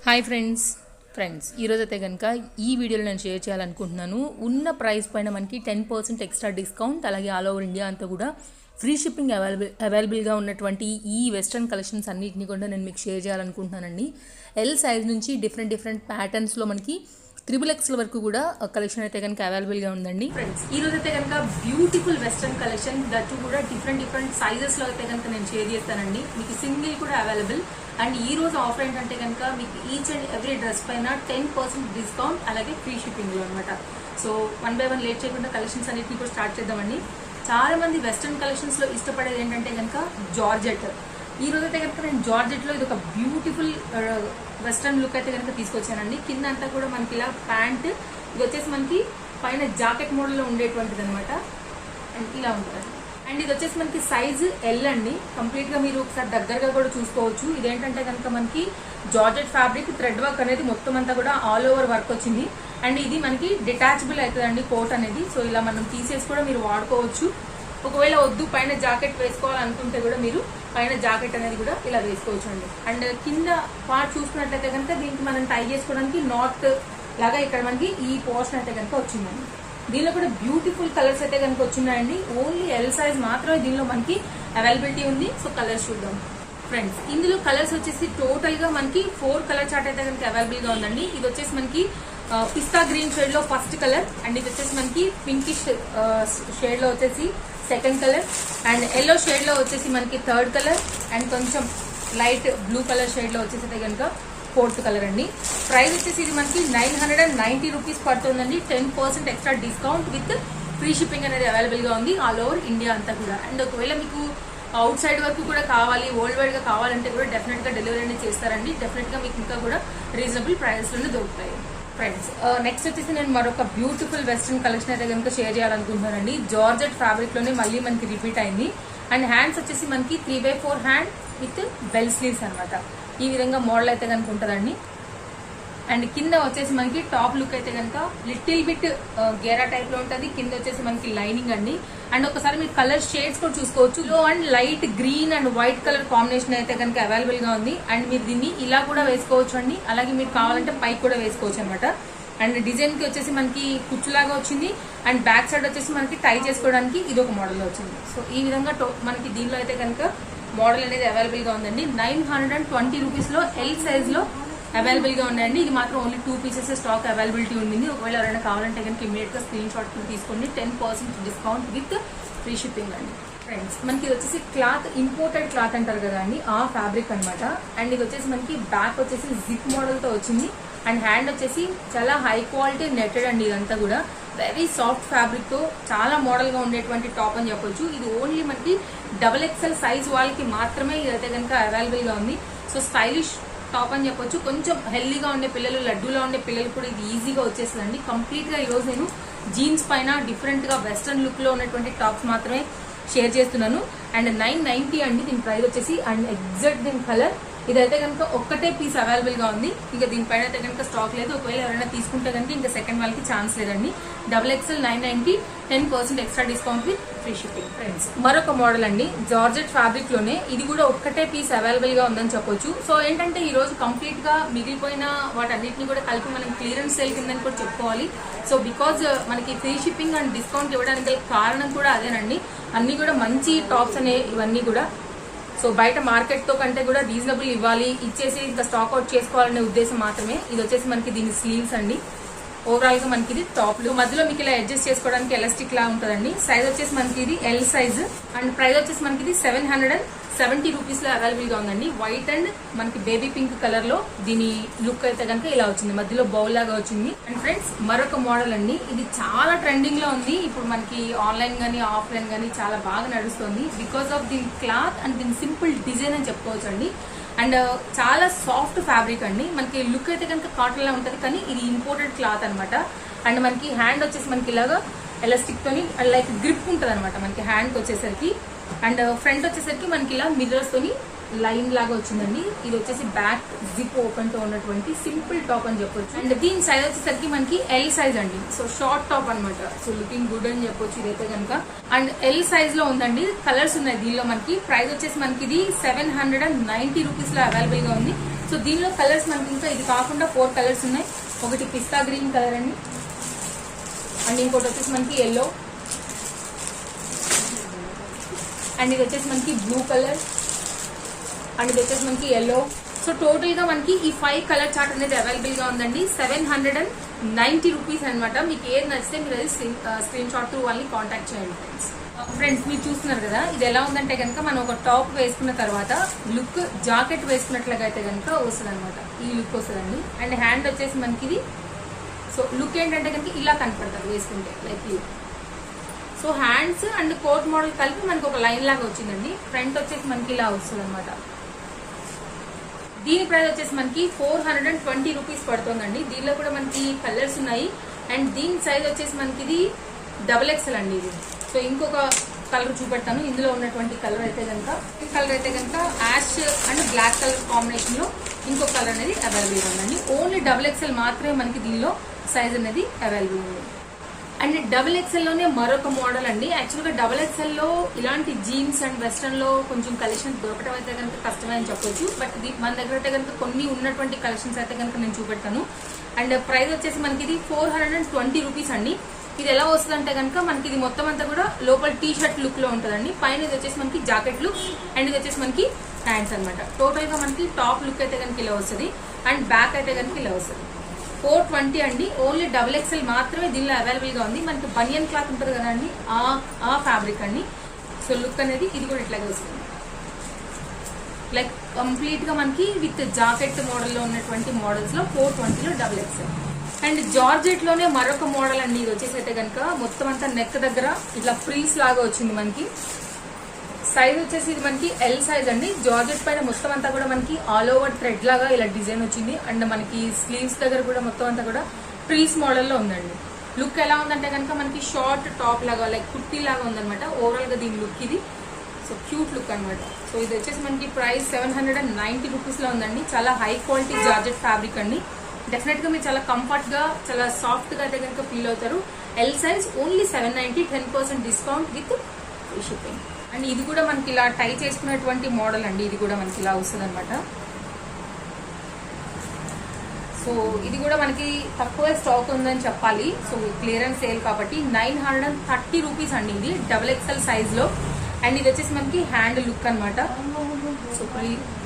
Hi friends ఈరోజైతే కనుక ఈ వీడియోలో నేను షేర్ చేయాలనుకుంటున్నాను. ఉన్న ప్రైస్ పైన మనకి 10% ఎక్స్ట్రా డిస్కౌంట్, అలాగే ఆల్ ఓవర్ ఇండియా అంతా కూడా ఫ్రీ షిప్పింగ్ అవైలబుల్గా ఉన్నటువంటి ఈ వెస్ట్రన్ కలెక్షన్స్ అన్నిటిని కూడా నేను మీకు షేర్ చేయాలనుకుంటున్నానండి. ఎల్ సైజ్ నుంచి డిఫరెంట్ ప్యాటర్న్స్లో మనకి XXX వరకు కూడా కలెక్షన్ అయితే కనుక అవైలబుల్గా ఉందండి. ఫ్రెండ్స్ ఈ రోజు అయితే కనుక బ్యూటిఫుల్ వెస్ట్రన్ కలెక్షన్ దట్టు కూడా డిఫరెంట్ సైజెస్లో అయితే కనుక నేను షేర్ చేస్తానండి. మీకు సింగిల్ కూడా అవైలబుల్. అండ్ ఈ రోజు ఆఫర్ ఏంటంటే కనుక మీకు ఈచ్ అండ్ ఎవ్రీ డ్రెస్ పైన 10% డిస్కౌంట్, అలాగే ఫ్రీ షిప్పింగ్లో అనమాట. సో 1 by 1 లేట్ చేయకుండా కలెక్షన్స్ అన్నిటిని కూడా స్టార్ట్ చేద్దామండి. చాలా మంది వెస్ట్రన్ కలెక్షన్స్ లో ఇష్టపడేది ఏంటంటే కనుక జార్జెట్. ఈ రోజు అయితే కనుక నేను జార్జెట్ లో ఇది ఒక బ్యూటిఫుల్ వెస్ట్రన్ లుక్ అయితే కనుక తీసుకొచ్చానండి. కింద అంతా కూడా మనకి ఇలా ప్యాంట్, ఇది వచ్చేసి మనకి పైన జాకెట్ మోడల్ లో ఉండేటువంటిది అనమాట. అండ్ ఇలా ఉంటుంది. అండ్ ఇది వచ్చేసి మనకి సైజ్ ఎల్ అండి. కంప్లీట్ గా మీరు ఒకసారి దగ్గరగా కూడా చూసుకోవచ్చు. ఇదేంటంటే కనుక మనకి జార్జెట్ ఫ్యాబ్రిక్ థ్రెడ్ వర్క్ అనేది మొత్తం అంతా కూడా ఆల్ ఓవర్ వర్క్ వచ్చింది. అండ్ ఇది మనకి డిటాచబుల్ అవుతుందండి కోట్ అనేది. సో ఇలా మనం తీసేసి కూడా మీరు వాడుకోవచ్చు. ఒకవేళ వద్దు పైన జాకెట్ వేసుకోవాలనుకుంటే కూడా మీరు పైన జాకెట్ అనేది కూడా ఇలా వేసుకోవచ్చు అండి. అండ్ కింద పార్ట్ చూసుకున్నట్లయితే కనుక దీనికి మనం టై చేసుకోవడానికి నాట్ లాగా ఇక్కడ మనకి ఈ పోర్షన్ అయితే కనుక వచ్చిందండి. దీనిలో కూడా బ్యూటిఫుల్ కలర్స్ అయితే కనుక వచ్చినాయండి. ఓన్లీ ఎల్ సైజ్ మాత్రమే దీనిలో మనకి అవైలబిలిటీ ఉంది. సో కలర్స్ చూద్దాం ఫ్రెండ్స్. ఇందులో కలర్స్ వచ్చేసి టోటల్ గా మనకి 4 కలర్ చార్ట్ అయితే కనుక అవైలబుల్ గా ఉందండి. ఇది వచ్చేసి మనకి పిస్తా గ్రీన్ షేడ్ లో ఫస్ట్ కలర్, అండ్ ఇది వచ్చేసి మనకి పింకిష్ షేడ్ లో వచ్చేసి second colour, and yellow shade లో వచ్చేసి మనకి థర్డ్ కలర్, అండ్ కొంచెం లైట్ బ్లూ కలర్ షేడ్ లో వచ్చేసి కనుక 4th కలర్ అండి. ప్రైస్ వచ్చేసి ఇది మనకి 990 రూపీస్ పడుతుందండి. 10% extra discount with free shipping అనేది అవైలబుల్ గా ఉంది ఆల్ ఓవర్ ఇండియా అంతా కూడా. అండ్ ఒకవేళ మీకు అవుట్ సైడ్ వరకు కూడా కావాలి, వరల్డ్ వైడ్ గా కావాలంటే కూడా డెఫినెట్ గా డెలివరీ అనేది చేస్తారండి. డెఫినెట్ గా మీకు ఇంకా కూడా రీజనబుల్ ప్రైస్ లోనే దొరుకుతాయి ఫ్రెండ్స్. నెక్స్ట్ వచ్చేసి నేను మరొక బ్యూటిఫుల్ వెస్ట్రన్ కలెక్షన్ అయితే కనుక షేర్ చేయాలనుకుంటున్నానండి. జార్జెట్ ఫ్యాబ్రిక్ లోనే మళ్ళీ మనకి రిపీట్ అయింది. అండ్ హ్యాండ్స్ వచ్చేసి మనకి 3/4 హ్యాండ్ విత్ బెల్ స్లీవ్స్ అనమాట. ఈ విధంగా మోడల్ అయితే కనుక ఉంటుందండి. అండ్ కింద వచ్చేసి మనకి టాప్ లుక్ అయితే కనుక లిటిల్ బిట్ గేరా టైప్ లో ఉంటుంది. కింద వచ్చేసి మనకి లైనింగ్ అండి. అండ్ ఒకసారి మీరు కలర్ షేడ్స్ కూడా చూసుకోవచ్చు. లో and light green and white colour combination అయితే కనుక అవైలబుల్ గా ఉంది. అండ్ మీరు దీన్ని ఇలా కూడా వేసుకోవచ్చు అండి. అలాగే మీరు కావాలంటే పైకి కూడా వేసుకోవచ్చు అనమాట. అండ్ డిజైన్ కి వచ్చేసి మనకి కుచ్చులాగా వచ్చింది. అండ్ బ్యాక్ సైడ్ వచ్చేసి మనకి టై చేసుకోవడానికి ఇది ఒక మోడల్ వచ్చింది. సో ఈ విధంగా మనకి దీనిలో అయితే కనుక మోడల్ అనేది అవైలబుల్ గా ఉందండి. 920 రూపీస్ లో ఎల్ సైజ్ లో అవైలబుల్ గా ఉన్నాయండి. ఇది మాత్రం ఓన్లీ 2 పీసెస్ స్టాక్ అవైలబిలిటీ ఉంది. ఒకవేళ ఎవరైనా కావాలంటే కనుక ఇమీడియట్ గా స్క్రీన్ షాట్ తీసుకోండి. 10% డిస్కౌంట్ విత్ ఫ్రీ షిప్పింగ్ అండి ఫ్రెండ్స్. మనకి ఇది వచ్చేసి క్లాత్ ఇంపోర్టెడ్ క్లాత్ అంటారు కదా అండి, ఆ ఫ్యాబ్రిక్ అనమాట. అండ్ ఇది వచ్చేసి మనకి బ్యాక్ వచ్చేసి జిప్ మోడల్ తో వచ్చింది. అండ్ హ్యాండ్ వచ్చేసి చాలా హై క్వాలిటీ నెట్టెడ్ అండి. ఇదంతా కూడా వెరీ సాఫ్ట్ ఫ్యాబ్రిక్ తో చాలా మోడల్ గా ఉండేటువంటి టాప్ అని చెప్పొచ్చు. ఇది ఓన్లీ మనకి XXL సైజ్ వాళ్ళకి మాత్రమే ఇదైతే కనుక అవైలబుల్ గా ఉంది. సో స్టైలిష్ టాప్ అని చెప్పొచ్చు. కొంచెం హెల్దీగా ఉండే పిల్లలు, లడ్డూలో ఉండే పిల్లలు కూడా ఇది ఈజీగా వచ్చేస్తుందండి. కంప్లీట్ గా ఈరోజు నేను జీన్స్ పైన డిఫరెంట్ గా వెస్ట్రన్ లుక్ లో ఉన్నటువంటి టాప్స్ మాత్రమే షేర్ చేస్తున్నాను. అండ్ 990 అండి దీని ప్రైస్ వచ్చేసి. అండ్ ఎగ్జాక్ట్ దీని కలర్ ఇదైతే కనుక ఒక్కటే పీస్ అవైలబుల్ గా ఉంది. ఇంకా దీనిపైన అయితే కనుక స్టాక్ లేదు. ఒకవేళ ఎవరైనా తీసుకుంటే కనుక ఇంకా సెకండ్ వాళ్ళకి ఛాన్స్ లేదండి. XXL 990, 10% extra discount with free shipping friends. మరొక మోడల్ అండి జార్జెట్ ఫ్యాబ్రిక్ లోనే. ఇది కూడా ఒక్కటే పీస్ అవైలబుల్ గా ఉందని చెప్పొచ్చు. సో ఏంటంటే ఈ రోజు కంప్లీట్ గా మిగిలిపోయిన వాటన్నిటిని కూడా కలిపి మనం క్లియరెన్స్ సేల్ కిందని కూడా చెప్పుకోవాలి. సో బికాజ్ మనకి ఫ్రీ షిప్పింగ్ అండ్ డిస్కౌంట్ ఇవ్వడానికి కారణం కూడా అదేనండి. అన్ని కూడా మంచి టాప్స్ అనే ఇవన్నీ కూడా. సో బయట మార్కెట్ తో కంటే కూడా రీజనబుల్ ఇవ్వాలి, ఇచ్చేసి ఇంకా స్టాక్ అవుట్ చేసుకోవాలనే ఉద్దేశం మాత్రమే. ఇది వచ్చేసి మనకి దీని స్లీవ్స్ అండి. ఓవరాల్ గా మనకి ఇది టాప్ లో మధ్యలో మీకు ఇలా అడ్జస్ట్ చేసుకోవడానికి ఎలాస్టిక్ లా ఉంటుందండి. సైజ్ వచ్చేసి మనకి ఇది ఎల్ సైజ్. అండ్ ప్రైస్ వచ్చేసి మనకి ఇది 770 రూపీస్ లో అవైలబుల్ గా ఉందండి. వైట్ అండ్ మనకి బేబీ పింక్ కలర్ లో దీని లుక్ అయితే కనుక ఇలా వచ్చింది. మధ్యలో బౌల్ లాగా వచ్చింది. అండ్ ఫ్రెండ్స్ మరొక మోడల్ అండి. ఇది చాలా ట్రెండింగ్ లో ఉంది. ఇప్పుడు మనకి ఆన్లైన్ గానీ ఆఫ్లైన్ గానీ చాలా బాగా నడుస్తుంది. బికాస్ ఆఫ్ దీని క్లాత్ అండ్ దీని సింపుల్ డిజైన్ అని చెప్పుకోవచ్చు అండి. అండ్ చాలా సాఫ్ట్ ఫ్యాబ్రిక్ అండి. మనకి లుక్ అయితే కనుక కాటన్ లా ఉంటది, కానీ ఇది ఇంపోర్టెడ్ క్లాత్ అనమాట. అండ్ మనకి హ్యాండ్ వచ్చేసి మనకి ఇలాగా ఎలాస్టిక్ తోని లైక్ గ్రిప్ ఉంటది అనమాట మనకి హ్యాండ్ వచ్చేసరికి. అండ్ ఫ్రంట్ వచ్చేసరికి మనకి ఇలా మిర్రర్స్ తోని లైన్ లాగా వచ్చిందండి. ఇది వచ్చేసి బ్యాక్ జిప్ ఓపెన్ తో ఉన్నటువంటి సింపుల్ టాప్ అని చెప్పొచ్చు. అండ్ దీని సైజ్ వచ్చేసరికి మనకి ఎల్ సైజ్ అండి. సో షార్ట్ టాప్ అనమాట. సో లుకింగ్ గుడ్ అని చెప్పొచ్చు ఇదైతే కనుక. అండ్ ఎల్ సైజ్ లో ఉందండి. కలర్స్ ఉన్నాయి దీనిలో. మనకి ప్రైస్ వచ్చేసి మనకి ఇది 790 రూపీస్ లో అవైలబుల్ గా ఉంది. సో దీనిలో కలర్స్ మనకి ఇంకా ఇది కాకుండా 4 కలర్స్ ఉన్నాయి. ఒకటి పిస్తా గ్రీన్ కలర్ అండి, అండ్ ఇంకోటి వచ్చేసి మనకి ఎల్లో, అండ్ ఇది వచ్చేసి మనకి బ్లూ కలర్, అండ్ ఇది వచ్చేసి మనకి ఎల్లో. సో టోటల్ గా మనకి ఈ 5 కలర్ చార్ట్ అనేది అవైలబుల్ గా ఉందండి. 790 రూపీస్ అనమాట. మీకు ఏది నచ్చితే మీరు అది స్క్రీన్ షాట్ త్రూ వాళ్ళని కాంటాక్ట్ చేయండి ఫ్రెండ్స్. మీరు చూస్తున్నారు కదా, ఇది ఎలా ఉందంటే కనుక మనం ఒక టాప్ వేసుకున్న తర్వాత లుక్ జాకెట్ వేసుకున్నట్లుగా అయితే కనుక వస్తుంది అనమాట. ఈ లుక్ వస్తుందండి. అండ్ హ్యాండ్ వచ్చేసి మనకి ఇది. సో లుక్ ఏంటంటే కనుక ఇలా కనపడుతుంది వేసుకుంటే, లైక్ ఇది. So hands and coat model కలిపి మనకి ఒక లైన్ లాగా వచ్చిందండి. ఫ్రంట్ వచ్చేసి మనకి ఇలా వస్తుంది అనమాట. దీని ప్రైస్ వచ్చేసి మనకి 420 రూపీస్ పడుతుందండి. దీనిలో కూడా మనకి కలర్స్ ఉన్నాయి. అండ్ దీని సైజ్ వచ్చేసి మనకి ఇది XXL అండి ఇది. సో ఇంకొక కలర్ చూపెడతాను. ఇందులో ఉన్నటువంటి కలర్ అయితే కనుక ash and black colour combination లో ఇంకొక కలర్ అనేది అవైలబుల్ ఉందండి. ఓన్లీ XXL మాత్రమే మనకి దీనిలో సైజ్ అనేది అవైలబుల్ ఉంది. అండ్ XXL లోనే మరొక మోడల్ అండి. యాక్చువల్గా XXL లో ఇలాంటి జీన్స్ అండ్ వెస్ట్రన్ లో కొంచెం కలెక్షన్ దొరకడం అయితే కనుక కష్టమే అని చెప్పొచ్చు. బట్ మన దగ్గర అయితే కనుక కొన్ని ఉన్నటువంటి కలెక్షన్స్ అయితే కనుక నేను చూపెడతాను. అండ్ ప్రైస్ వచ్చేసి మనకి ఇది 420 రూపీస్ అండి. ఇది ఎలా వస్తుంది అంటే కనుక మనకి ఇది మొత్తం అంతా కూడా లోపల టీ షర్ట్ లుక్ లో ఉంటుందండి. పైన ఇది వచ్చేసి మనకి జాకెట్ లుక్, అండ్ ఇది వచ్చేసి మనకి హ్యాండ్స్ అనమాట. టోటల్ గా మనకి టాప్ లుక్ అయితే కనుక ఇలా వస్తుంది, అండ్ బ్యాక్ అయితే కనుక ఇలా వస్తుంది. 420 అండి. ఓన్లీ XXL మాత్రమే దీనిలో అవైలబుల్ గా ఉంది. మనకి బనియన్ క్లాత్ ఉంటుంది కదా అండి, ఆ ఫ్యాబ్రిక్ అండి. సో లుక్ అనేది ఇది కూడా ఇట్లాగే వస్తుంది, లైక్ కంప్లీట్ గా మనకి విత్ జాకెట్ మోడల్ లో ఉన్నటువంటి మోడల్స్ లో 420 లో XXL. అండ్ జార్జెట్ లోనే మరొక మోడల్ అండి. ఇది వచ్చేసి అయితే కనుక మొత్తం అంతా నెక్ దగ్గర ఇట్లా ఫ్రీస్ లాగా వచ్చింది మనకి. సైజ్ వచ్చేసి ఇది మనకి ఎల్ సైజ్ అండి. జార్జెట్ పైన మొత్తం అంతా కూడా మనకి ఆల్ ఓవర్ థ్రెడ్ లాగా ఇలా డిజైన్ వచ్చింది. అండ్ మనకి స్లీవ్స్ దగ్గర కూడా మొత్తం అంతా కూడా ట్రీస్ మోడల్లో ఉందండి. లుక్ ఎలా ఉందంటే కనుక మనకి షార్ట్ టాప్ లాగా లైక్ కుర్తీ లాగా ఉందనమాట. ఓవరాల్ గా దీని లుక్ ఇది. సో క్యూట్ లుక్ అనమాట. సో ఇది వచ్చేసి మనకి ప్రైస్ 790 రూపీస్ లో ఉందండి. చాలా హై క్వాలిటీ జార్జెట్ ఫ్యాబ్రిక్ అండి. డెఫినెట్ గా మీరు చాలా కంఫర్ట్ గా చాలా సాఫ్ట్ గా అయితే కనుక ఫీల్ అవుతారు. L size only 790, 10% discount with free shipping. And ఇది కూడా మనకి ఇలా టై చేసుకున్నటువంటి మోడల్ అండి. ఇది కూడా మనకి ఇలా వస్తుంది అనమాట. సో ఇది కూడా మనకి తక్కువ స్టాక్ ఉందని చెప్పాలి. సో క్లియరెన్స్ సేల్ కాబట్టి 930 రూపీస్ అండి. ఇది XXL సైజ్ లో. అండ్ ఇది వచ్చేసి మనకి హ్యాండ్ లుక్ అనమాట. సో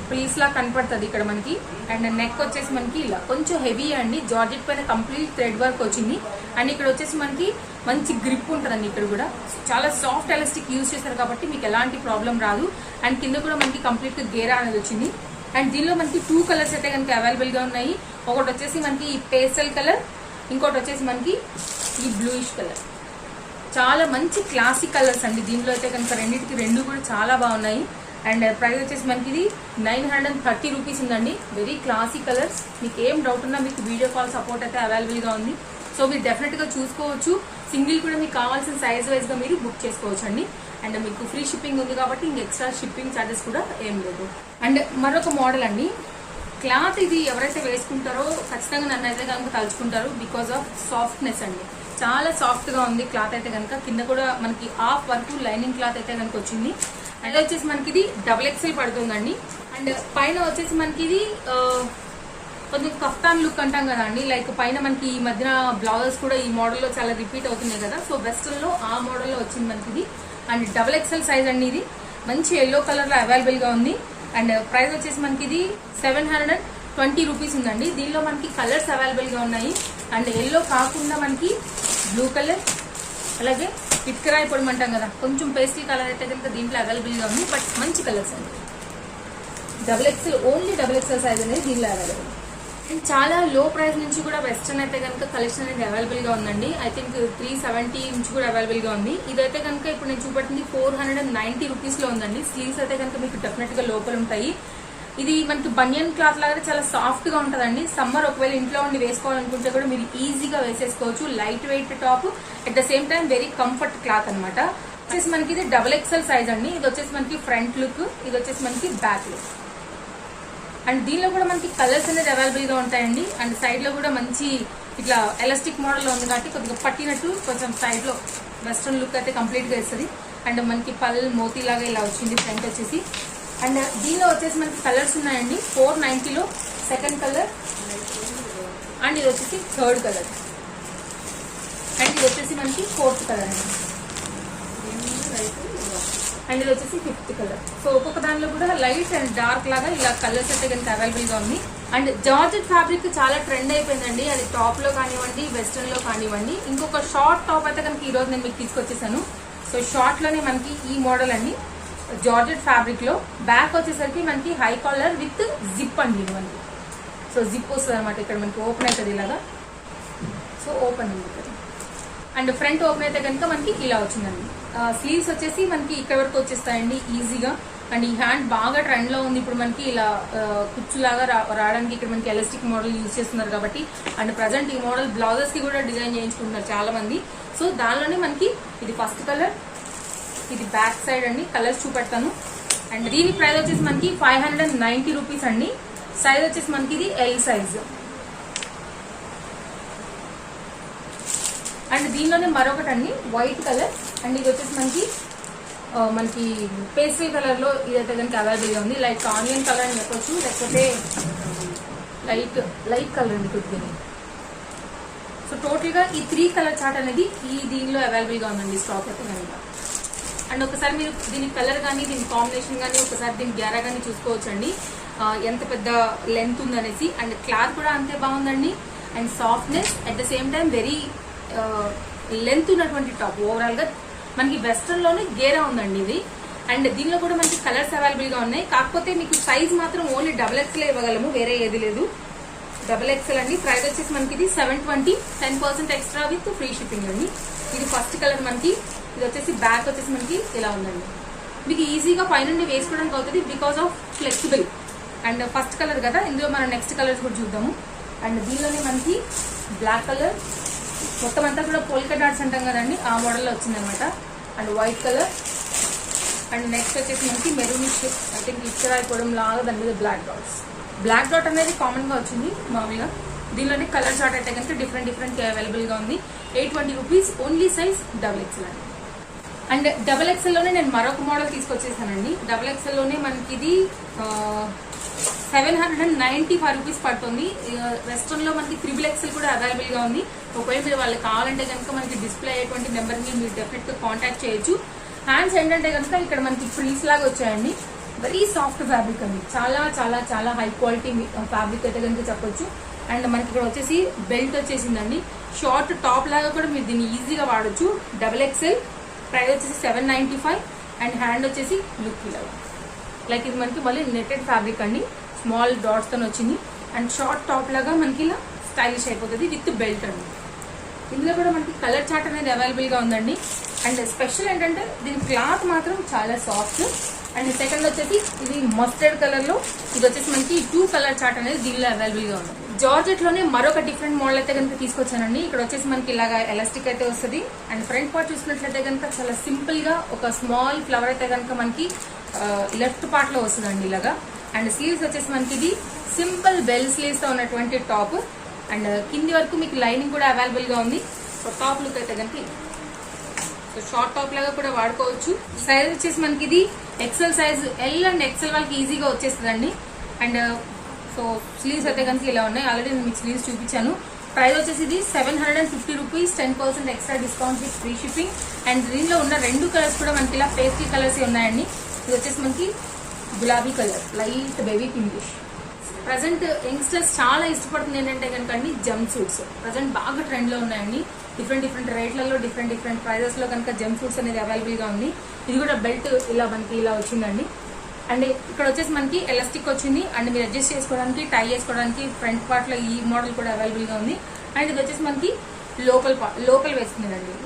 ప్లీస్ లా కనపడుతుంది ఇక్కడ మనకి. అండ్ నెక్ వచ్చేసి మనకి ఇలా కొంచెం హెవీ అండి. జార్జెట్ పైన కంప్లీట్ థ్రెడ్ వర్క్ వచ్చింది. అండ్ ఇక్కడ వచ్చేసి మనకి మంచి గ్రిప్ ఉంటుందండి. ఇక్కడ కూడా చాలా సాఫ్ట్ ఎలాస్టిక్ యూజ్ చేస్తారు కాబట్టి మీకు ఎలాంటి ప్రాబ్లం రాదు. అండ్ కింద కూడా మనకి కంప్లీట్ గేరా అనేది వచ్చింది. అండ్ దీనిలో మనకి 2 కలర్స్ అయితే కనుక అవైలబుల్ గా ఉన్నాయి. ఒకటి వచ్చేసి మనకి ఈ పేస్టల్ కలర్, ఇంకోటి వచ్చేసి మనకి ఈ బ్లూయిష్ కలర్. చాలా మంచి క్లాసిక్ కలర్స్ అండి. దీనిలో అయితే కనుక రెండింటికి రెండు కూడా చాలా బాగున్నాయి. అండ్ ప్రైస్ వచ్చేసి మనకి ఇది 930 రూపీస్ ఉందండి. Very classic colours. మీకు ఏం డౌట్ ఉన్నా మీకు వీడియో కాల్ సపోర్ట్ అయితే అవైలబుల్ గా ఉంది. సో మీరు డెఫినెట్ గా చూసుకోవచ్చు. సింగిల్ కూడా మీకు కావాల్సిన సైజ్ వైజ్ గా మీరు బుక్ చేసుకోవచ్చు అండి. అండ్ మీకు ఫ్రీ షిప్పింగ్ ఉంది కాబట్టి ఇంక ఎక్స్ట్రా షిప్పింగ్ ఛార్జెస్ కూడా ఏం లేదు. అండ్ మరొక మోడల్ అండి. క్లాత్ ఇది ఎవరైతే వేసుకుంటారో ఖచ్చితంగా నన్ను అయితే కనుక తలుచుకుంటారు. బికాస్ ఆఫ్ సాఫ్ట్నెస్ అండి. చాలా సాఫ్ట్ గా ఉంది క్లాత్ అయితే కనుక. కింద కూడా మనకి హాఫ్ వరకు లైనింగ్ క్లాత్ అయితే కనుక వచ్చింది. అండ్ వచ్చేసి మనకి ఇది XXL పడుతుందండి. అండ్ పైన వచ్చేసి మనకి ఇది కొంచెం కఫ్తాన్ లుక్ అంటాం కదా అండి. లైక్ పైన మనకి ఈ మధ్యన బ్లౌజెస్ కూడా ఈ మోడల్లో చాలా రిపీట్ అవుతున్నాయి కదా. సో వెస్ట్రన్ లో ఆ మోడల్లో వచ్చింది మనకి ఇది. అండ్ XXL సైజ్ అండి. ఇది మంచి ఎల్లో కలర్ లో అవైలబుల్ గా ఉంది. అండ్ ప్రైస్ వచ్చేసి మనకి ఇది 720 రూపీస్ ఉందండి. దీనిలో మనకి కలర్స్ అవైలబుల్ గా ఉన్నాయి. అండ్ ఎల్లో కాకుండా మనకి బ్లూ కలర్, అలాగే ఇటుకరాయి పొడమంటాం కదా, కొంచెం పేస్టల్ కలర్ అయితే కనుక దీంట్లో అవైలబుల్ గా ఉంది. బట్ మంచి కలర్స్ అండి. XXL ఓన్లీ XXL సైజ్ అనేది దీనిలో అవైలబుల్. అండ్ చాలా లో ప్రైస్ నుంచి కూడా వెస్ట్రన్ అయితే కనుక కలెక్షన్ అనేది అవైలబుల్ గా ఉందండి. ఐ థింక్ 370 నుంచి కూడా అవైలబుల్ గా ఉంది. ఇదైతే కనుక ఇప్పుడు నేను చూపెట్టింది 490 రూపీస్ లో ఉందండి. స్లీవ్స్ అయితే కనుక మీకు డెఫినెట్ గా లోపల ఉంటాయి. ఇది మనకి బనియన్ క్లాత్ లాగా చాలా సాఫ్ట్ గా ఉంటుందండి. సమ్మర్ ఒకవేళ ఇంట్లో ఉండి వేసుకోవాలనుకుంటే కూడా మీరు ఈజీగా వేసేసుకోవచ్చు. Light weight top, at the same time very comfort cloth అనమాట. వచ్చేసి మనకి ఇది XXL సైజ్ అండి. ఇది వచ్చేసి మనకి ఫ్రంట్ లుక్, ఇది వచ్చేసి మనకి బ్యాక్ లుక్. అండ్ దీనిలో కూడా మనకి కలర్స్ అనేది అవైలబుల్ గా ఉంటాయండి. అండ్ సైడ్ లో కూడా మంచి ఇట్లా ఎలాస్టిక్ మోడల్ లో ఉంది కాబట్టి కొద్దిగా పట్టినట్టు కొంచెం సైడ్ లో వెస్ట్రన్ లుక్ అయితే కంప్లీట్ గా ఇస్తుంది. అండ్ మనకి పల్ మోతీ లాగా ఇలా వచ్చింది ఫ్రంట్ వచ్చేసి. అండ్ దీనిలో వచ్చేసి మనకి కలర్స్ ఉన్నాయండి. 490లో సెకండ్ కలర్, అండ్ ఇది వచ్చేసి థర్డ్ కలర్, అండ్ ఇది వచ్చేసి మనకి ఫోర్త్ కలర్ అండి, అండ్ ఇది వచ్చేసి ఫిఫ్త్ కలర్. సో ఒక్కొక్క దానిలో కూడా లైట్ అండ్ డార్క్ లాగా ఇలా కలర్స్ అయితే కనుక అవైలబుల్ గా ఉంది. అండ్ జార్జెట్ ఫ్యాబ్రిక్ చాలా ట్రెండ్ అయిపోయిందండి, అది టాప్ లో కానివ్వండి, వెస్టర్న్ లో కానివ్వండి. ఇంకొక షార్ట్ టాప్ అయితే కనుక ఈ రోజు నేను మీకు తీసుకొచ్చేసాను. సో షార్ట్ లోనే మనకి ఈ మోడల్ అండి, జార్జెట్ ఫ్యాబ్రిక్ లో. బ్యాక్ వచ్చేసరికి మనకి హై కాలర్ విత్ జిప్ అండి ఇది మనకి. సో జిప్ వస్తుంది అనమాట, ఇక్కడ మనకి ఓపెన్ అవుతుంది ఇలాగా. సో ఓపెన్ ఉంది ఇక్కడ, అండ్ ఫ్రంట్ ఓపెన్ అయితే కనుక మనకి ఇలా వచ్చిందండి. స్లీవ్స్ వచ్చేసి మనకి ఇక్కడ వరకు వచ్చేస్తాయండి ఈజీగా. అండ్ ఈ హ్యాండ్ బాగా ట్రెండ్ లో ఉంది ఇప్పుడు మనకి, ఇలా కుచ్చులాగా రావడానికి ఇక్కడ మనకి ఎలాస్టిక్ మోడల్ యూజ్ చేస్తున్నారు కాబట్టి. అండ్ ప్రజెంట్ ఈ మోడల్ బ్లౌజెస్ కి కూడా డిజైన్ చేయించుకుంటున్నారు చాలా మంది. సో దానిలోనే మనకి ఇది ఫస్ట్ కలర్, ఇది బ్యాక్ సైడ్ అండి. కలర్స్ చూపెడతాను. అండ్ దీని ప్రైస్ వచ్చేసి మనకి 590 రూపీస్ అండి. సైజ్ వచ్చేసి మనకి ఇది ఎల్ సైజ్. అండ్ దీనిలోనే మరొకటి అండి వైట్ కలర్, అండ్ ఇది వచ్చేసి మనకి పేస్టల్ కలర్ లో ఇదైతే కనుక అవైలబుల్ గా ఉంది. లైక్ ఆనియన్ కలర్ అని చెప్పొచ్చు, లేకపోతే లైట్ కలర్ అండి కొద్దిగా. సో టోటల్ గా ఈ 3 కలర్ చార్ట్ అనేది ఈ దీనిలో అవైలబుల్ గా ఉందండి స్టాక్ అయితే కనుక. అండ్ ఒకసారి మీరు దీని కలర్ కానీ, దీని కాంబినేషన్ కానీ, ఒకసారి దీని గ్యారా కానీ చూసుకోవచ్చండి, ఎంత పెద్ద లెంత్ ఉందనేసి. అండ్ క్లాత్ కూడా అంతే బాగుందండి, and softness at the same time very length ఉన్నటువంటి టాప్. ఓవరాల్ గా మనకి వెస్టర్న్ లోనే గేరా ఉందండి ఇది. అండ్ దీనిలో కూడా మనకి కలర్స్ అవైలబుల్ గా ఉన్నాయి, కాకపోతే మీకు సైజ్ మాత్రం ఓన్లీ XXL ఇవ్వగలము, వేరే ఏది లేదు. XXL అండి. ప్రైస్ వచ్చేసి మనకి ఇది 720, 10% ఎక్స్ట్రా విత్ ఫ్రీ షిప్పింగ్ అండి. ఇది ఫస్ట్ కలర్ మనకి. ఇది వచ్చేసి బ్యాక్ వచ్చేసి మనకి ఇలా ఉందండి. మీకు ఈజీగా పైనుండి వేసుకోవడానికి అవుతుంది because of flexible. And first colour కదా, ఇందులో మనం నెక్స్ట్ కలర్స్ కూడా చూద్దాము. అండ్ దీనిలోనే మనకి బ్లాక్ కలర్, మొత్తం అంతా కూడా పోల్కా డాట్స్ అంటాం కదండి, ఆ మోడల్లో వచ్చిందనమాట. And white colour, and next వచ్చేసి మనకి మెరూనిష్, ఐ థింక్ ఇచ్చర్ అయిపోవడం లాగా దాని మీద బ్లాక్ డాట్స్. బ్లాక్ డాట్ అనేది కామన్ గా వచ్చింది మామూలుగా. దీనిలోనే కలర్ చార్ట్ అయితే కనుక డిఫరెంట్ అవైలబుల్ గా ఉంది. 820 రూపీస్, ఓన్లీ సైజ్ XXL అండి. అండ్ XXL లోనే నేను మరొక మోడల్ తీసుకొచ్చేసానండి. XXL లోనే మనకి ఇది 795 రూపీస్ పడుతుంది. వెస్టర్న్ లో మనకి XXL కూడా అవైలబుల్ గా ఉంది. ఒకవేళ మీరు వాళ్ళకి కావాలంటే కనుక మనకి డిస్ప్లే అయ్యేటువంటి నెంబర్ ని మీరు డెఫినెట్ గా కాంటాక్ట్ చేయొచ్చు. హ్యాండ్స్ ఏంటంటే కనుక ఇక్కడ మనకి ఫ్రీస్ లాగా వచ్చాయండి. వెరీ సాఫ్ట్ ఫ్యాబ్రిక్ అండి, చాలా హై క్వాలిటీ ఫ్యాబ్రిక్ అయితే కనుక చెప్పొచ్చు. అండ్ మనకి ఇక్కడ వచ్చేసి బెల్ట్ వచ్చేసిందండి, షార్ట్ టాప్ లాగా కూడా మీరు దీన్ని ఈజీగా వాడచ్చు. XXL, ప్రైస్ వచ్చేసి 795, అండ్ హ్యాండ్ వచ్చేసి లుక్ ఇలాగా. లైక్ ఇది మనకి మళ్ళీ నెట్టెడ్ ఫ్యాబ్రిక్ అండి, స్మాల్ డాట్స్ తో వచ్చింది. అండ్ షార్ట్ టాప్ లాగా మనకి ఇలా స్టైలిష్ అయిపోతుంది విత్ బెల్ట్ అండి. ఇందులో కూడా మనకి కలర్ చార్ట్ అనేది అవైలబుల్ గా ఉందండి. అండ్ స్పెషల్ ఏంటంటే దీని క్లాత్ మాత్రం చాలా సాఫ్ట్. అండ్ సెకండ్ వచ్చేసి ఇది మస్టర్డ్ కలర్ లో, ఇది వచ్చేసి మనకి 2 కలర్ చార్ట్ అనేది దీనిలో అవైలబుల్ గా ఉంది. జార్జెట్ లోనే మరొక డిఫరెంట్ మోడల్ అయితే కనుక తీసుకొచ్చానండి. ఇక్కడ వచ్చేసి మనకి ఇలాగా ఎలాస్టిక్ అయితే వస్తుంది. అండ్ ఫ్రంట్ పార్ట్ చూసినట్లయితే కనుక చాలా సింపుల్ గా ఒక స్మాల్ ఫ్లవర్ అయితే కనుక మనకి లెఫ్ట్ పార్ట్ లో వస్తుందండి ఇలాగా. అండ్ స్లీవ్స్ వచ్చేసి మనకి ఇది సింపుల్ బెల్ స్లీవ్స్ తో ఉన్నటువంటి టాప్. అండ్ కింది వరకు మీకు లైనింగ్ కూడా అవైలబుల్ గా ఉంది. సో టాప్ లుక్ అయితే కనుక సో షార్ట్ టాప్ లాగా కూడా వాడుకోవచ్చు. సైజ్ వచ్చేసి మనకి ఇది XL size, L and XL వాళ్ళకి ఈజీగా వచ్చేస్తుందండి. అండ్ సో స్లీవ్స్ అయితే కనుక ఇలా ఉన్నాయి, ఆల్రెడీ నేను మీకు స్లీవ్స్ చూపించాను. ప్రైస్ వచ్చేసి ఇది 750 rupees, 10% extra discount with free shipping. And దీనిలో ఉన్న 2 కలర్స్ కూడా మనకి ఇలా పేస్ట్రీ కలర్స్ ఉన్నాయండి. ఇది వచ్చేసి మనకి గులాబీ colour, light baby pinkish. Present youngsters చాలా ఇష్టపడుతుంది ఏంటంటే కనుక అండి జంప్ సూట్స్. ప్రజెంట్ బాగా ట్రెండ్ లో ఉన్నాయండి. డిఫరెంట్ రేట్లలో డిఫరెంట్ ప్రైజెస్ లో కనుక జంప్ సూట్స్ అనేది అవైలబుల్ గా ఉంది. ఇది కూడా బెల్ట్ ఇలా మనకి ఇలా వచ్చిందండి. అండ్ ఇక్కడ వచ్చేసి మనకి ఎలాస్టిక్ వచ్చింది. అండ్ మీరు అడ్జస్ట్ చేసుకోవడానికి, టై చేసుకోవడానికి ఫ్రంట్ పార్ట్ లో ఈ మోడల్ కూడా అవైలబుల్ గా ఉంది. అండ్ ఇది వచ్చేసి మనకి లోపల వేసుకునేదండి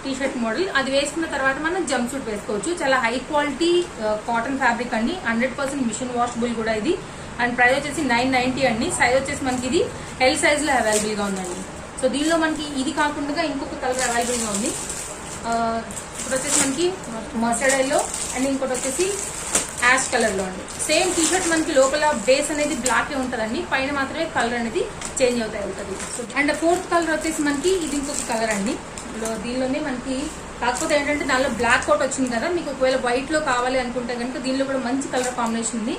టీ షర్ట్ మోడల్. అది వేసుకున్న తర్వాత మనం జంప్ సూట్ వేసుకోవచ్చు. చాలా హై క్వాలిటీ కాటన్ ఫ్యాబ్రిక్ అండి, 100% మిషన్ వాషబుల్ కూడా ఇది. అండ్ ప్రైస్ వచ్చేసి 990 అండి. సైజ్ వచ్చేసి మనకి ఇది L సైజ్ లో అవైలబుల్ గా ఉందండి. సో దీనిలో మనకి ఇది కాకుండా ఇంకొక కలర్ అవైలబుల్ గా ఉంది. ఇప్పుడు వచ్చేసి మనకి మస్టర్డ్ ఎల్లో, అండ్ ఇంకోటి వచ్చేసి యాష్ కలర్ లో అండి. సేమ్ టీ షర్ట్ మనకి లోపల బేస్ అనేది బ్లాక్ ఉంటదండి, పైన మాత్రమే కలర్ అనేది చేంజ్ అవుతాయి ఉంటుంది. సో అండ్ 4th కలర్ వచ్చేసి మనకి ఇది ఇంకొక కలర్ అండి. దీనిలోనే మనకి కాకపోతే ఏంటంటే దానిలో బ్లాక్ కోట్ వచ్చింది కదా, మీకు ఒకవేళ వైట్ లో కావాలి అనుకుంటే కనుక దీనిలో కూడా మంచి కలర్ కాంబినేషన్ ఉంది.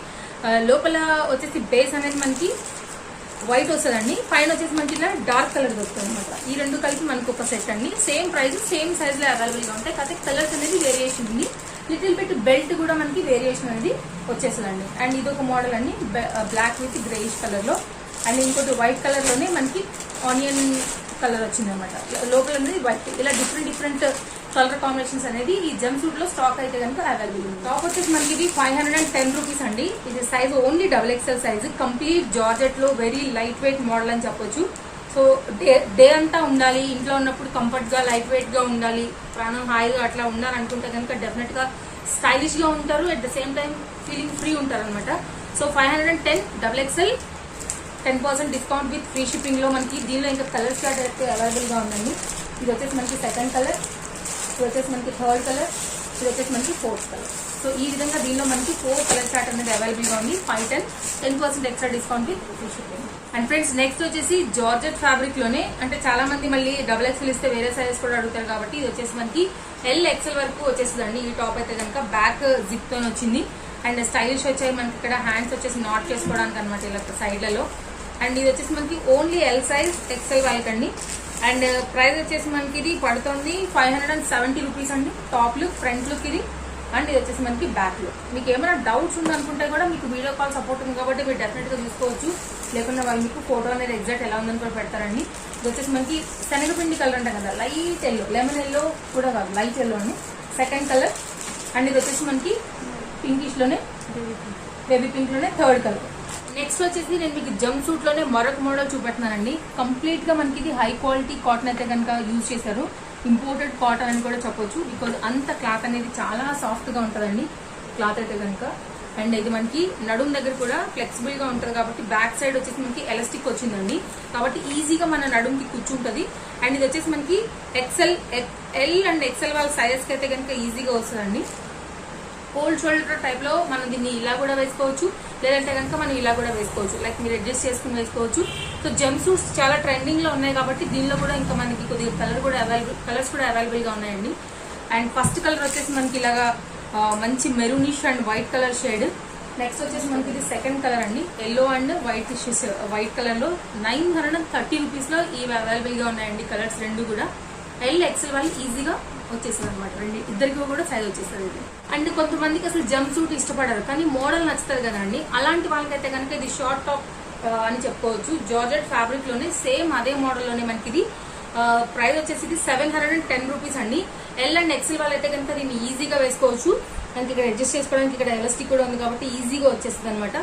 లోపల వచ్చేసి బేస్ అనేది మనకి వైట్ వస్తుందండి, పైన వచ్చేసి మనకి ఇలా డార్క్ కలర్ వస్తుంది అనమాట. ఈ రెండు కలిపి మనకు ఒక సెట్ అండి. సేమ్ ప్రైస్ సేమ్ సైజ్ లో అవైలబుల్ గా ఉంటాయి. కాకపోతే కలర్స్ అనేది వేరియేషన్ ఉంది. లిటిల్ బిట్ బెల్ట్ కూడా మనకి వేరియేషన్ అనేది వచ్చేస్తుందండి. అండ్ ఇది ఒక మోడల్ అండి, బ్లాక్ విత్ గ్రేయిష్ కలర్ లో. అండ్ ఇంకోటి వైట్ కలర్ లోనే మనకి ఆనియన్ కలర్ వచ్చింది అనమాట. లోపల అనేది వైట్. ఇలా డిఫరెంట్ కలర్ కాంబినేషన్స్ అనేది ఈ జంప్ సూట్ లో స్టాక్ అయితే కనుక అవైలబుల్ ఉంది. టాప్ వచ్చేసి మనకి ఇది 510 రూపీస్ అండి. ఇది size only XXL size, complete georgette లో వెరీ లైట్ వెయిట్ మోడల్ అని చెప్పొచ్చు. సో డే అంతా ఉండాలి, ఇంట్లో ఉన్నప్పుడు కంఫర్ట్ గా లైట్ వెయిట్ గా ఉండాలి, ప్రాణం హాయిగా అట్లా ఉండాలనుకుంటే కనుక డెఫినెట్ గా స్టైలిష్ గా ఉంటారు, at the same time feeling free ఉంటారు అనమాట. So 510 XXL 10% discount with free shipping లో మనకి. దీనిలో ఇంకా కలర్ చార్ట్ అయితే అవైలబుల్ గా ఉందండి. ఇది వచ్చేసి మనకి సెకండ్ కలర్, ఇది వచ్చేసి మనకి థర్డ్ కలర్, ఇది వచ్చేసి మనకి ఫోర్త్ కలర్. సో ఈ విధంగా దీనిలో మనకి 4 కలర్ చార్ట్ అనేది అవైలబుల్ గా ఉంది. 10% extra discount with free shipping. And friends next వచ్చేసి జార్జెట్ ఫ్యాబ్రిక్ లోనే, అంటే చాలా మంది మళ్ళీ XXL ఇస్తే వేరే సైజెస్ కూడా అడుగుతారు కాబట్టి ఇది వచ్చేసి మనకి XL వరకు వచ్చేస్తుందండి. ఈ టాప్ అయితే కనుక బ్యాక్ జిప్ తో వచ్చింది. అండ్ స్టైలిష్ వచ్చాయి మనకి. ఇక్కడ హ్యాండ్స్ వచ్చేసి నాట్ చేసుకోవడానికి అనమాట ఇలా సైడ్లలో. అండ్ ఇది వచ్చేసి మనకి ఓన్లీ L సైజ్ XL వాళ్ళకండి. అండ్ ప్రైస్ వచ్చేసి మనకి ఇది పడుతుంది 570 రూపీస్ అండి. టాప్ లుక్, ఫ్రంట్ లుక్ ఇది. అండ్ ఇది వచ్చేసి మనకి బ్యాక్ లుక్. మీకు ఏమైనా డౌట్స్ ఉందనుకుంటే కూడా మీకు వీడియో కాల్ సపోర్ట్ ఉంది కాబట్టి మీరు డెఫినెట్ గా చూసుకోవచ్చు. లేకుండా వాళ్ళు మీకు ఫోటో అనేది ఎగ్జాక్ట్ ఎలా ఉందని కూడా పెడతారండి. ఇది వచ్చేసి మనకి శనగపిండి కలర్ అంటాం కదా, లైట్ ఎల్లో, లెమన్ ఎల్లో కూడా కాదు, లైట్ ఎల్లో అండి సెకండ్ కలర్. అండ్ ఇది వచ్చేసి మనకి పింకిష్ లోనే, బేబీ పింక్ లోనే థర్డ్ కలర్. నెక్స్ట్ వచ్చేసి నేను మీకు జంప్ సూట్ లోనే మరొక మోడల్ చూపెడుతున్నానండి. కంప్లీట్ గా మనకి ఇది హై క్వాలిటీ కాటన్ అయితే కనుక యూజ్ చేశారు. ఇంపోర్టెడ్ కాటన్ అని కూడా చెప్పొచ్చు, బికాజ్ అంత క్లాత్ అనేది చాలా సాఫ్ట్ గా ఉంటుందండి క్లాత్ అయితే కనుక. అండ్ ఇది మనకి నడుము దగ్గర కూడా ఫ్లెక్సిబుల్ గా ఉంటుంది కాబట్టి బ్యాక్ సైడ్ వచ్చేసి మనకి ఎలాస్టిక్ వచ్చిందండి, కాబట్టి ఈజీగా మన నడుముకి కూర్చుంటది. అండ్ ఇది వచ్చేసి మనకి L అండ్ XL వాళ్ళ సైజెస్ కి అయితే కనుక ఈజీగా వస్తుందండి. కోల్డ్ షోల్డర్ టైప్ లో మనం దీన్ని ఇలా కూడా వేసుకోవచ్చు, లేదంటే కనుక మనం ఇలా కూడా వేసుకోవచ్చు. లైక్ మీరు అడ్జస్ట్ చేసుకుని వేసుకోవచ్చు. సో జంప్ సూట్స్ చాలా ట్రెండింగ్ లో ఉన్నాయి కాబట్టి దీనిలో కూడా ఇంకా మనకి కొద్దిగా కలర్స్ కూడా అవైలబుల్ గా ఉన్నాయండి. అండ్ ఫస్ట్ కలర్ వచ్చేసి మనకి ఇలాగా మంచి maroonish and white colour shade. Next వచ్చేసి మనకి ఇది సెకండ్ కలర్ అండి, ఎల్లో అండ్ వైట్ కలర్ లో 930 రూపీస్ లో ఇవి అవైలబుల్ గా ఉన్నాయండి. కలర్స్ రెండు కూడా XL వాళ్ళు ఈజీగా వచ్చేస్తుంది అనమాట. ఇద్దరికి కూడా సైజ్ వచ్చేస్తుంది ఇది. అండ్ కొంతమందికి అసలు జంప్ సూట్ ఇష్టపడరు కానీ మోడల్ నచ్చుతుంది కదా అండి, అలాంటి వాళ్ళకైతే కనుక ఇది షార్ట్ టాప్ అని చెప్పుకోవచ్చు. జార్జెట్ ఫ్యాబ్రిక్ లోనే సేమ్ అదే మోడల్ లోనే మనకి ఇది ప్రైస్ వచ్చేసి ఇది 710 రూపీస్ అండి. L అండ్ XL వాళ్ళైతే కనుక దీన్ని ఈజీగా వేసుకోవచ్చు. అండ్ ఇక్కడ అడ్జస్ట్ చేసుకోవడానికి ఇక్కడ ఎలాస్టిక్ కూడా ఉంది కాబట్టి ఈజీగా వచ్చేస్తుంది అనమాట.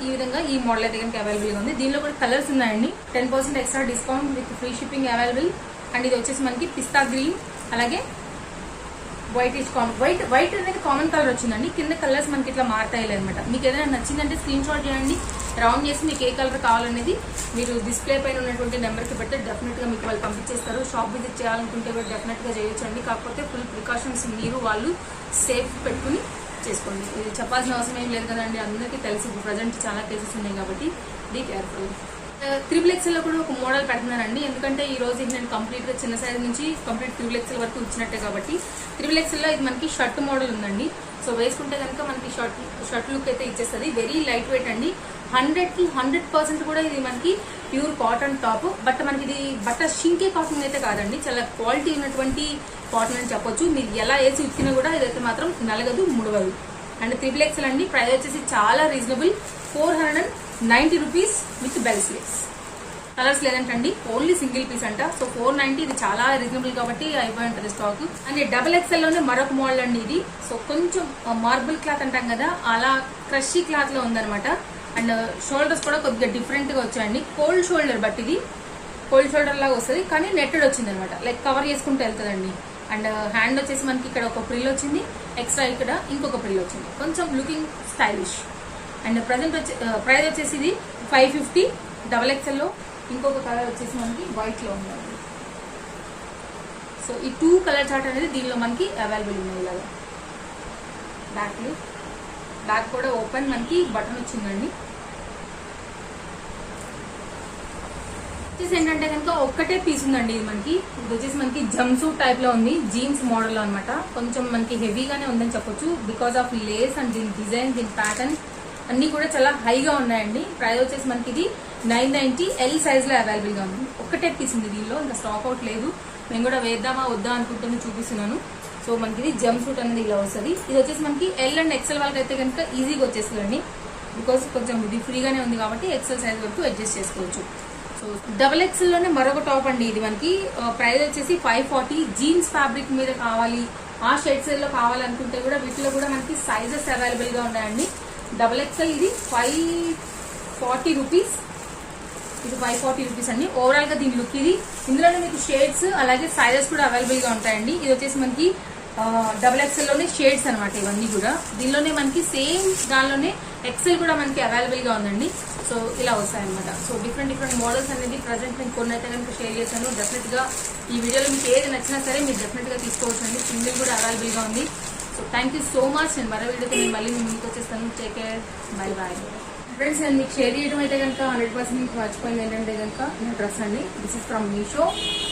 ఈ విధంగా ఈ మోడల్ అయితే కనుక అవైలబుల్ గా ఉంది. దీనిలో కూడా కలర్స్ ఉన్నాయండి. 10% extra discount with free shipping available. And ఇది వచ్చేసి మనకి పిస్తా గ్రీన్, అలాగే వైట్ అనేది కామన్ కలర్ వచ్చిందండి. కింద కలర్స్ మనకి ఇట్లా మారుతాయి అనమాట. మీకు ఏదైనా నచ్చిందంటే స్క్రీన్ షాట్ చేయండి, రౌండ్ చేసి మీకు ఏ కలర్ కావాలనేది మీరు డిస్ప్లే పైన ఉన్నటువంటి నెంబర్కి పెడితే డెఫినెట్ గా మీకు వాళ్ళు పంపించేస్తారు. షాప్ విజిట్ చేయాలనుకుంటే కూడా డెఫినెట్ గా చేయొచ్చండి. కాకపోతే ఫుల్ ప్రికాషన్స్ మీరు వాళ్ళు సేఫ్ పెట్టుకుని చేసుకోండి. ఇది చెప్పాల్సిన అవసరం ఏం లేదు కదండి, అందరికీ తెలుసు. ఇప్పుడు ప్రజెంట్ చాలా కేసెస్ ఉన్నాయి కాబట్టి బీ కేర్ఫుల్. XXL లో కూడా ఒక మోడల్ పెడుతున్నానండి, ఎందుకంటే ఈ రోజు నేను కంప్లీట్ గా చిన్న సైజ్ నుంచి కంప్లీట్ XXL వరకు ఇచ్చినట్టే కాబట్టి. XXL లో ఇది మనకి షర్ట్ మోడల్ ఉందండి. సో వేసుకుంటే కనుక మనకి షర్ట్ లుక్ అయితే ఇచ్చేస్తుంది. వెరీ లైట్ వెయిట్ అండి. 100కి 100% కూడా ఇది మనకి ప్యూర్ కాటన్ టాప్. బట్ మనకి ఇది బట్ట షింకే కాటన్ అయితే కాదండి, చాలా క్వాలిటీ ఉన్నటువంటి కాటన్ అని చెప్పొచ్చు. మీరు ఎలా వేసి ఉచ్చినా కూడా ఇదైతే మాత్రం నలగదు, ముడవదు. అండ్ XXL అండి. ప్రైస్ వచ్చేసి చాలా reasonable, 490 rupees with bell sleeves. Colours లేదంటండి, ఓన్లీ సింగిల్ పీస్ అంట. సో 490 ఇది చాలా రీజనబుల్ కాబట్టి అయిపోయి ఉంటుంది స్టాక్. అండ్ XXL లోనే మరొక మోడల్ అండి ఇది. సో కొంచెం మార్బుల్ క్లాత్ అంటాం కదా, అలా క్రషీ క్లాత్ లో ఉందనమాట. అండ్ షోల్డర్స్ కూడా కొద్దిగా డిఫరెంట్ గా వచ్చాయండి. కోల్డ్ షోల్డర్, బట్ ఇది కోల్డ్ షోల్డర్ లాగా వస్తుంది కానీ నెట్టెడ్ వచ్చింది అనమాట, లైక్ కవర్ చేసుకుంటూ వెళ్తుందండి. అండ్ హ్యాండ్ వచ్చేసి మనకి ఇక్కడ ఒక ప్రిల్ వచ్చింది, ఎక్స్ట్రా ఇక్కడ ఇంకొక ప్రిల్ వచ్చింది, కొంచెం లుకింగ్ స్టైలిష్. అండ్ ప్రైస్ వచ్చేసి ఇది 550 XXL లో. ఇంకొక కలర్ వచ్చేసి మనకి వైట్ లో ఉందండి. సో ఈ 2 కలర్ చార్ట్ అనేది దీనిలో మనకి అవైలబుల్ ఉన్నాయి. ఇలాగా బ్యాక్ కూడా ఓపెన్ మనకి బటన్ వచ్చిందండి. వచ్చేసి ఏంటంటే కనుక ఒక్కటే పీస్ ఉందండి ఇది మనకి. ఇది వచ్చేసి మనకి జంప్ సూట్ టైప్ లో ఉంది, జీన్స్ మోడల్ అనమాట. కొంచెం మనకి హెవీగానే ఉందని చెప్పొచ్చు బికాస్ ఆఫ్ లేస్ అండ్ దీని డిజైన్, దీని ప్యాటర్న్ అన్నీ కూడా చాలా హైగా ఉన్నాయండి. ప్రైస్ వచ్చేసి మనకి ఇది 990 ఎల్ సైజ్లో అవైలబుల్గా ఉంది. ఒక్కటే పీస్ ఉంది దీనిలో, ఇంకా స్టాక్ అవుట్ లేదు. నేను కూడా వేద్దామా వద్దా అనుకుంటూనే చూపిస్తున్నాను. సో మనకి ఇది జంప్ సూట్ అనేది ఇలా వస్తుంది. ఇది వచ్చేసి మనకి ఎల్ అండ్ ఎక్సెల్ వాళ్ళకి అయితే కనుక ఈజీగా వచ్చేస్తుందండి. బికాస్ కొంచెం ఇది ఫ్రీగానే ఉంది కాబట్టి ఎక్సెల్ సైజ్ వరకు అడ్జస్ట్ చేసుకోవచ్చు. సో డబల్ ఎక్సెల్లోనే మరొక టాప్ అండి. ఇది మనకి ప్రైస్ వచ్చేసి 540. జీన్స్ ఫ్యాబ్రిక్ మీద కావాలి, ఆ షేడ్స్లో కావాలనుకుంటే కూడా వీటిలో కూడా మనకి సైజెస్ అవైలబుల్గా ఉన్నాయండి. డబల్ ఎక్సెల్ ఇది 540 రూపీస్. ఇది 540 రూపీస్ అండి. ఓవరాల్ గా దీని లుక్ ఇది. ఇందులోనే మీకు షేడ్స్ అలాగే సైజెస్ కూడా అవైలబుల్ గా ఉంటాయండి. ఇది వచ్చేసి మనకి డబుల్ ఎక్సెల్ లోనే షేడ్స్ అనమాట ఇవన్నీ కూడా. దీనిలోనే మనకి సేమ్ దానిలోనే ఎక్సెల్ కూడా మనకి అవైలబుల్ గా ఉందండి. సో ఇలా వస్తాయి అనమాట. సో డిఫరెంట్ మోడల్స్ అనేది ప్రజెంట్ నేను కొన్ని అయితే కనుక షేర్ చేశాను. డెఫినెట్ గా ఈ వీడియోలో మీకు ఏది నచ్చినా సరే మీరు డెఫినెట్ గా తీసుకోవచ్చు అండి. సింగిల్ కూడా అవైలబుల్ గా ఉంది. So thank you so much. నేను మరో వీడియోతో నేను మళ్ళీ మీ ముందుకు వచ్చేస్తాను. Take care, bye bye. Friends, నేను మీకు షేర్ చేయడం అయితే కనుక 100% మీకు మర్చిపోయింది ఏంటంటే కనుక నా డ్రెస్ అండి. This is from Meesho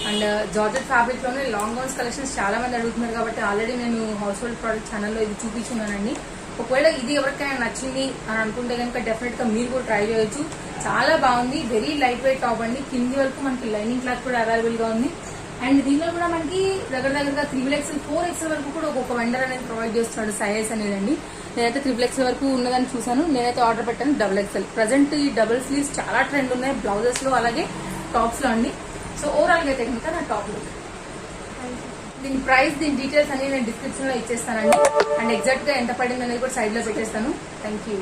and georgette fabric లోనే లాంగ్ గౌన్స్ కలెక్షన్స్ చాలా మంది అడుగుతున్నారు కాబట్టి ఆల్రెడీ నేను హౌస్ హోల్డ్ ప్రోడక్ట్ ఛానల్లో ఇది చూపించున్నానండి. ఒకవేళ ఇది ఎవరికైనా నచ్చింది అని అనుకుంటే కనుక డెఫినెట్ గా మీరు కూడా ట్రై చేయొచ్చు. చాలా బాగుంది. వెరీ లైట్ వెయిట్ టాప్ అండి. కింది వరకు మనకి లైనింగ్ క్లాత్ కూడా అవైలబుల్ గా ఉంది. అండ్ దీనిలో కూడా మనకి దగ్గరగా 3XL 4XL వరకు కూడా ఒక్కొక్క వెండర్ అనేది ప్రొవైడ్ చేస్తున్నాడు సైజ్ అనేది అండి. నేనైతే 3XL వరకు ఉన్నదని చూసాను. నేనైతే ఆర్డర్ పెట్టాను XXL. ప్రజెంట్ ఈ డబుల్ స్లీవ్స్ చాలా ట్రెండ్ ఉన్నాయి బ్లౌజెస్ లో అలాగే టాప్స్ లో అండి. సో ఓవరాల్ గా అయితే కనుక నా టాప్ లో దీని ప్రైస్, దీని డీటెయిల్స్ అన్ని నేను డిస్క్రిప్షన్ లో ఇచ్చేస్తానండి. అండ్ ఎగ్జాక్ట్ గా ఎంత పడింది అనేది కూడా సైడ్ లో పెట్టేస్తాను. Thank you.